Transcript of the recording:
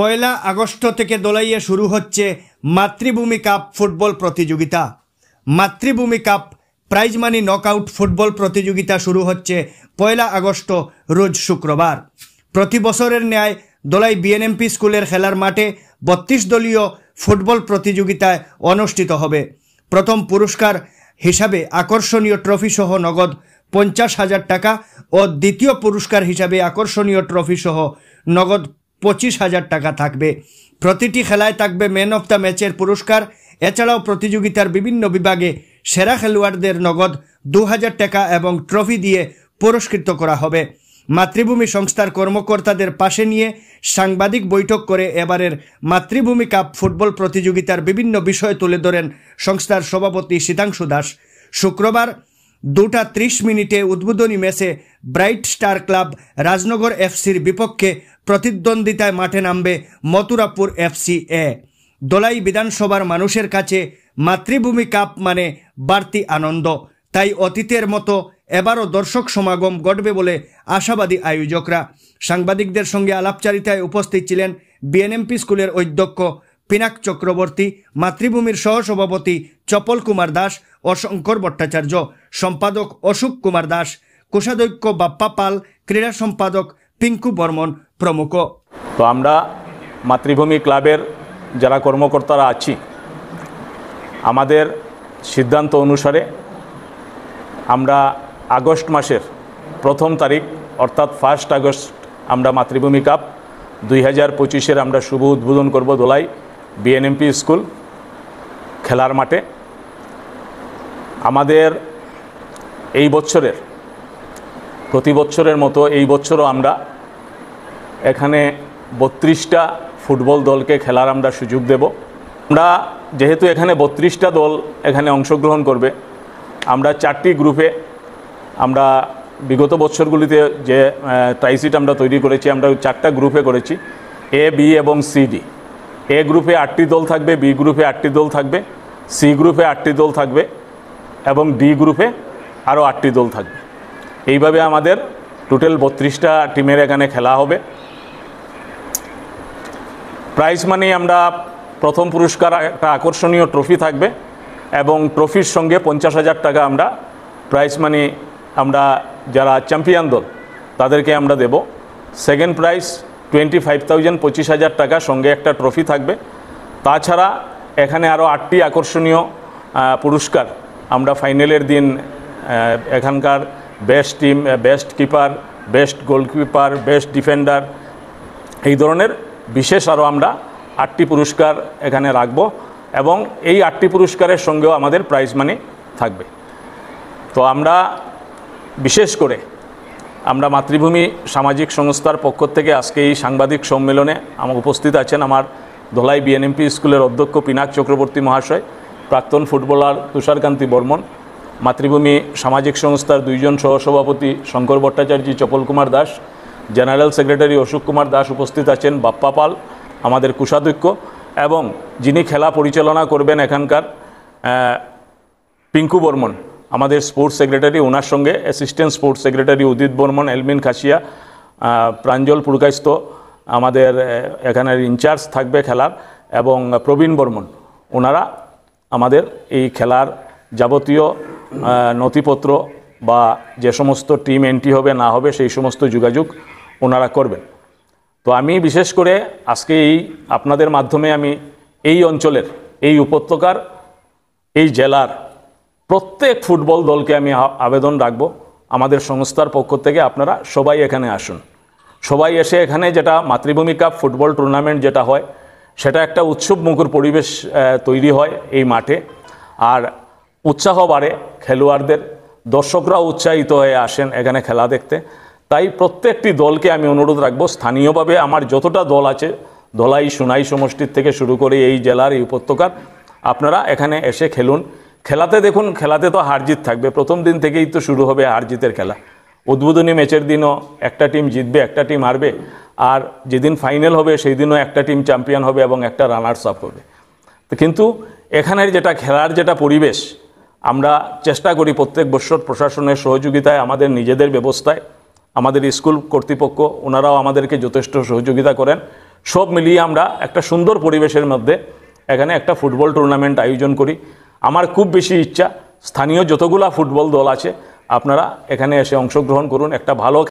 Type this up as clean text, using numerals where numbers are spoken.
পয়লা August থেকে দোলাইয়ে শুরু হচ্ছে মাতৃভূমি কাপ ফুটবল প্রতিযোগিতা। মাতৃভূমি cup prize money knockout football প্রতিযোগিতা শুরু হচ্ছে পয়লা আগস্ট রোজ শুক্রবার। প্রতি বছরের ন্যায় দোলাই বিএনএমপি স্কুলের খেলার মাঠে 32 দলীয় ফুটবল প্রতিযোগিতায় অনুষ্ঠিত হবে। প্রথম পুরস্কার হিসাবে আকর্ষণীয় ট্রফি সহ নগদ 50,000 টাকা ও দ্বিতীয় পুরস্কার হিসাবে আকর্ষণীয় ট্রফি সহ নগদ 25,000 টাকা থাকবে। প্রতিটি খেলায় থাকবে ম্যান অফ দ্য ম্যাচের পুরস্কার। এছাড়াও প্রতিযোগিতার বিভিন্ন বিভাগে সেরা খেলোয়াড়দের নগদ 2,000 টাকা এবং ট্রফি দিয়ে পুরস্কৃত করা হবে। মাতৃভূমি সংস্থার কর্মকর্তাদের পাশে নিয়ে সাংবাদিক বৈঠক করে এবারের মাতৃভূমি কাপ ফুটবল প্রতিযোগিতার বিভিন্ন বিষয় তুলে ধরেন সংস্থার সভাপতি শীতাংশু দাস। শুক্রবার 2:30 উদ্বোধনী ম্যাচে ব্রাইট স্টার ক্লাব রাজনগর এফসির বিপক্ষে প্রতিদ্বন্দ্বিতায় মাঠে নামবে মথুরাপুর এফসি এ। দোলাই বিধানসভার মানুষের কাছে মাতৃভূমি কাপ মানে বাড়তি আনন্দ, তাই অতীতের মতো এবারও দর্শক সমাগম ঘটবে বলে আশাবাদী আয়োজকরা। সাংবাদিকদের সঙ্গে আলাপচারিতায় উপস্থিত ছিলেন বিএনএমপি স্কুলের অধ্যক্ষ পিনাক চক্রবর্তী, মাতৃভূমির সহসভাপতি চপল কুমার দাস ও শঙ্কর ভট্টাচার্য, সম্পাদক অশোক কুমার দাস, কোষাধ্যক্ষ বাপ্পা পাল, ক্রীড়া সম্পাদক পিঙ্কু বর্মন প্রমুখ। তো আমরা মাতৃভূমি ক্লাবের যারা কর্মকর্তারা আছি, আমাদের সিদ্ধান্ত অনুসারে আমরা আগস্ট মাসের 1 তারিখ অর্থাৎ 1 আগস্ট আমরা মাতৃভূমি কাপ 2025-এর আমরা শুভ উদ্বোধন করব দোলাই বিএনএমপি স্কুল খেলার মাঠে। আমাদের এই বছরের প্রতি বছরের মতো এই বছরও আমরা এখানে 32টা ফুটবল দলকে খেলার আমরা সুযোগ দেব। আমরা যেহেতু এখানে 32টা দল এখানে অংশগ্রহণ করবে, আমরা 4টি গ্রুপে আমরা বিগত বছরগুলিতে যে ট্রাইসিট আমরা তৈরি করেছি, আমরা 4টা গ্রুপে করেছি, এ, বি এবং সি, ডি। এ গ্রুপে 8টি দল থাকবে, বি গ্রুপে 8টি দল থাকবে, সি গ্রুপে 8টি দল থাকবে এবং ডি গ্রুপে আরও 8টি দল থাকবে। এইভাবে আমাদের টোটাল 32টা টিমের এখানে খেলা হবে। প্রাইজ মানি আমরা প্রথম পুরস্কার একটা আকর্ষণীয় ট্রফি থাকবে এবং ট্রফির সঙ্গে 50,000 টাকা আমরা প্রাইজ মানি আমরা যারা চ্যাম্পিয়ন দল তাদেরকে আমরা দেব। সেকেন্ড প্রাইজ 25,000 25,000 টাকা সঙ্গে একটা ট্রফি থাকবে। তাছাড়া এখানে আরও 8টি আকর্ষণীয় পুরস্কার আমরা ফাইনালের দিন এখানকার best team, best keeper, best goalkeeper, best defender, এই ধরনের বিশেষ আরও আমরা 8টি পুরস্কার এখানে রাখব এবং এই 8টি পুরস্কারের সঙ্গেও আমাদের প্রাইজ মানি থাকবে। তো আমরা বিশেষ করে আমরা মাতৃভূমি সামাজিক সংস্থার পক্ষ থেকে আজকে এই সাংবাদিক সম্মেলনে উপস্থিত আছেন আমার দোলাই বিএনএমপি স্কুলের অধ্যক্ষ পিনাক চক্রবর্তী মহাশয়, প্রাক্তন ফুটবলার তুষারকান্তি বর্মন, মাতৃভূমি সামাজিক সংস্থার 2 জন সহসভাপতি শঙ্কর ভট্টাচার্য, চপল কুমার দাস, জেনারেল সেক্রেটারি অশোক কুমার দাস উপস্থিত আছেন, বাপ্পা পাল আমাদের কোষাধ্যক্ষ এবং যিনি খেলা পরিচালনা করবেন এখানকার পিঙ্কু বর্মন আমাদের স্পোর্টস সেক্রেটারি, ওনার সঙ্গে অ্যাসিস্ট্যান্ট স্পোর্টস সেক্রেটারি উদিত বর্মন, এলমিন খাসিয়া, প্রাঞ্জল পুরকাইস্ত আমাদের এখানের ইনচার্জ থাকবে খেলার এবং প্রবীণ বর্মন, ওনারা আমাদের এই খেলার যাবতীয় নথিপত্র বা যে সমস্ত টিম এন্ট্রি হবে না হবে সেই সমস্ত যোগাযোগ ওনারা করবেন। তো আমি বিশেষ করে আজকে আপনাদের মাধ্যমে আমি এই অঞ্চলের, এই উপত্যকার, এই জেলার প্রত্যেক ফুটবল দলকে আমি আবেদন রাখব আমাদের সংস্থার পক্ষ থেকে আপনারা সবাই এখানে আসুন। সবাই এসে এখানে যেটা মাতৃভূমি কাপ ফুটবল টুর্নামেন্ট যেটা হয় সেটা একটা উৎসব মুখর পরিবেশ তৈরি হয় এই মাঠে, আর উৎসাহ বাড়ে খেলোয়াড়দের, দর্শকরাও উৎসাহিত হয়ে আসেন এখানে খেলা দেখতে। তাই প্রত্যেকটি দলকে আমি অনুরোধ রাখবো, স্থানীয়ভাবে আমার যতটা দল আছে ধলাই সোনাই সমষ্টির থেকে শুরু করে এই জেলার, এই উপত্যকার, আপনারা এখানে এসে খেলুন। খেলাতে দেখুন, খেলাতে তো হার জিত থাকবে, প্রথম দিন থেকেই তো শুরু হবে হার জিতের খেলা। উদ্বোধনী ম্যাচের দিনও একটা টিম জিতবে, একটা টিম হারবে, আর যেদিন ফাইনাল হবে সেই দিনও একটা টিম চ্যাম্পিয়ন হবে এবং একটা রানার্স আপ হবে। কিন্তু এখানের যেটা খেলার যেটা পরিবেশ আমরা চেষ্টা করি প্রত্যেক বছর প্রশাসনের সহযোগিতায়, আমাদের নিজেদের ব্যবস্থায়, আমাদের স্কুল কর্তৃপক্ষ ওনারাও আমাদেরকে যথেষ্ট সহযোগিতা করেন, সব মিলিয়ে আমরা একটা সুন্দর পরিবেশের মধ্যে এখানে একটা ফুটবল টুর্নামেন্ট আয়োজন করি। আমার খুব বেশি ইচ্ছা স্থানীয় যতগুলা ফুটবল দল আছে আপনারা এখানে এসে অংশগ্রহণ করুন, একটা ভালো